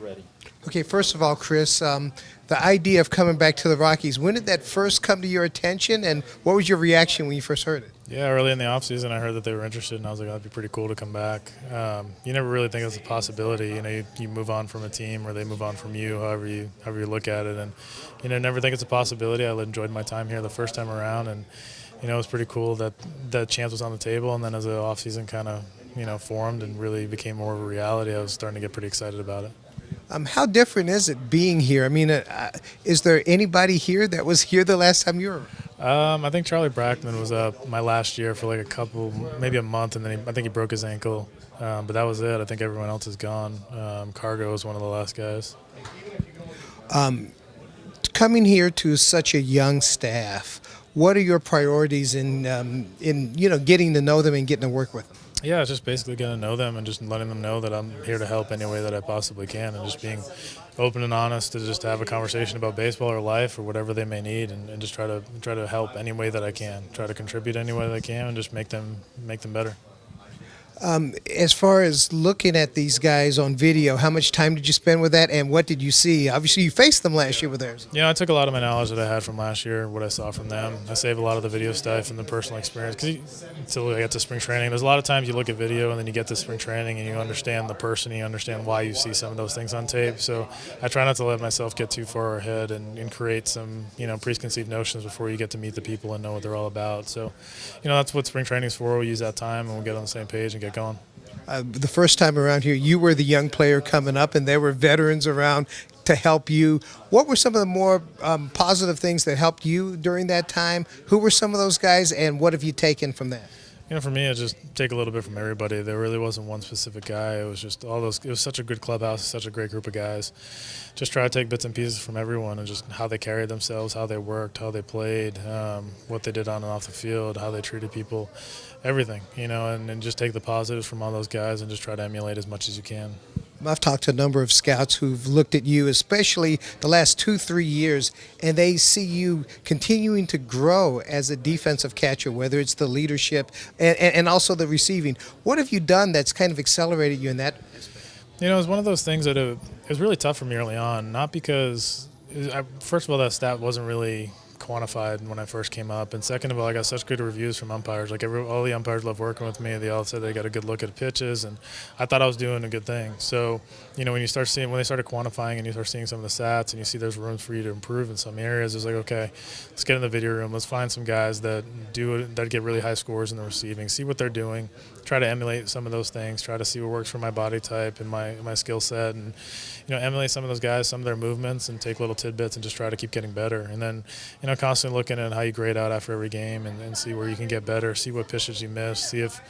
ready. Okay, first of all, Chris, the idea of coming back to the Rockies, when did that first come to your attention, and what was your reaction when you first heard it? Yeah, early in the offseason, I heard that they were interested, and I was like, that'd be pretty cool to come back. You never really think it's a possibility. You move on from a team, or they move on from you, however you look at it, and never think it's a possibility. I enjoyed my time here the first time around, and it was pretty cool that that chance was on the table. And then as the offseason kind of formed and really became more of a reality, I was starting to get pretty excited about it. How different is it being here? I mean, is there anybody here that was here the last time you were? I think Charlie Brackman was up my last year for like maybe a month, and then I think he broke his ankle. But that was it. I think everyone else is gone. Cargo was one of the last guys. Coming here to such a young staff, what are your priorities in getting to know them and getting to work with them? Yeah, it's just basically getting to know them and just letting them know that I'm here to help any way that I possibly can, and just being open and honest to just have a conversation about baseball or life or whatever they may need, and just try to help any way that I can, try to contribute any way that I can, and just make them better. As far as looking at these guys on video, how much time did you spend with that, and what did you see? Obviously, you faced them last year with theirs. Yeah, I took a lot of my knowledge that I had from last year, what I saw from them. I save a lot of the video stuff and the personal experience until I get to spring training. There's a lot of times you look at video and then you get to spring training and you understand the person, you understand why you see some of those things on tape. So I try not to let myself get too far ahead and create some preconceived notions before you get to meet the people and know what they're all about. So that's what spring training is for. We'll use that time and we'll get on the same page and get going. The first time around here, you were the young player coming up, and there were veterans around to help you. What were some of the more positive things that helped you during that time? Who were some of those guys, and what have you taken from that? For me, it's just take a little bit from everybody. There really wasn't one specific guy. It was just all those. It was such a good clubhouse, such a great group of guys. Just try to take bits and pieces from everyone and just how they carried themselves, how they worked, how they played, what they did on and off the field, how they treated people, everything, and just take the positives from all those guys and just try to emulate as much as you can. I've talked to a number of scouts who've looked at you, especially the last 2-3 years, and they see you continuing to grow as a defensive catcher, whether it's the leadership and also the receiving. What have you done that's kind of accelerated you in that aspect? It was one of those things that it was really tough for me early on, not because, first of all, that stat wasn't really quantified when I first came up, and second of all, I got such good reviews from umpires. Like all the umpires love working with me. They all said they got a good look at pitches, and I thought I was doing a good thing. So when they started quantifying and you start seeing some of the stats and you see there's rooms for you to improve in some areas, it's like, okay, let's get in the video room, let's find some guys that get really high scores in the receiving, see what they're doing, try to emulate some of those things, try to see what works for my body type and my skill set, and emulate some of those guys, some of their movements, and take little tidbits and just try to keep getting better. And then constantly looking at how you grade out after every game and see where you can get better, see what pitches you miss, see if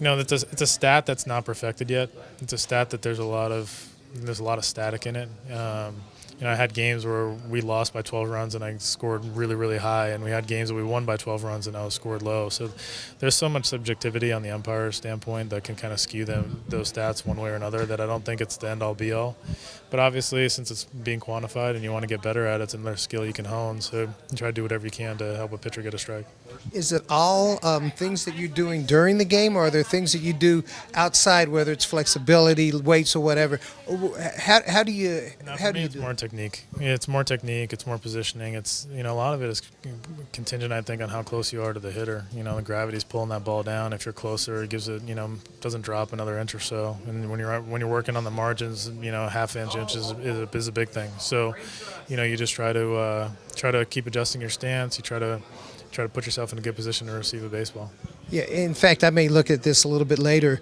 it's a stat that's not perfected yet. It's a stat that there's a lot of static in it. I had games where we lost by 12 runs and I scored really, really high, and we had games that we won by 12 runs and I was scored low. So there's so much subjectivity on the umpire standpoint that can kind of skew those stats one way or another, that I don't think it's the end-all be-all. But obviously, since it's being quantified and you want to get better at it, it's another skill you can hone. So you try to do whatever you can to help a pitcher get a strike. Is it all things that you're doing during the game, or are there things that you do outside, whether it's flexibility, weights, or whatever? How do you do it? More technique. It's more technique. It's more positioning. It's a lot of it is contingent, I think, on how close you are to the hitter. The gravity's pulling that ball down. If you're closer, it gives it doesn't drop another inch or so. And when you're working on the margins, half inch is a big thing. So you just try to keep adjusting your stance. You try to put yourself in a good position to receive a baseball. Yeah, in fact, I may look at this a little bit later.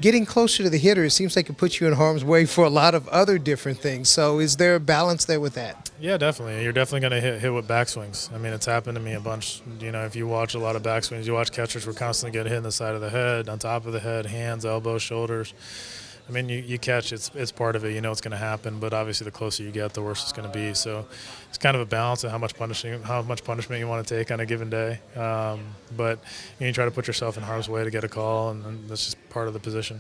Getting closer to the hitter, it seems like it puts you in harm's way for a lot of other different things. So is there a balance there with that? Yeah, definitely. You're definitely going to hit with backswings. I mean, it's happened to me a bunch. If you watch a lot of backswings, you watch catchers will constantly get hit in the side of the head, on top of the head, hands, elbows, shoulders. I mean, you catch, it's part of it. It's going to happen, but obviously the closer you get, the worse it's going to be. So it's kind of a balance of how much punishment you want to take on a given day. But you try to put yourself in harm's way to get a call, and that's just part of the position.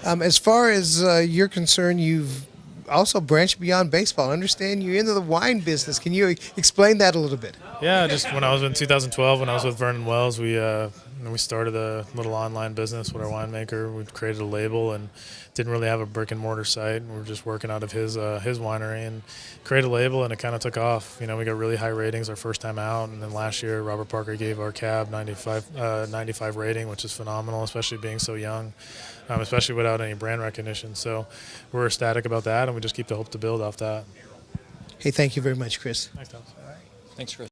As far as you're concerned, you've also branched beyond baseball. I understand you're into the wine business. Can you explain that a little bit? Yeah, just when I was in 2012, when I was with Vernon Wells, we And we started a little online business with our winemaker. We created a label and didn't really have a brick and mortar site. We were just working out of his winery and created a label, and it kind of took off. We got really high ratings our first time out, and then last year Robert Parker gave our cab 95 rating, which is phenomenal, especially being so young, especially without any brand recognition. So we're ecstatic about that, and we just keep the hope to build off that. Hey, thank you very much, Chris. Thanks, Thomas. Thanks, Chris.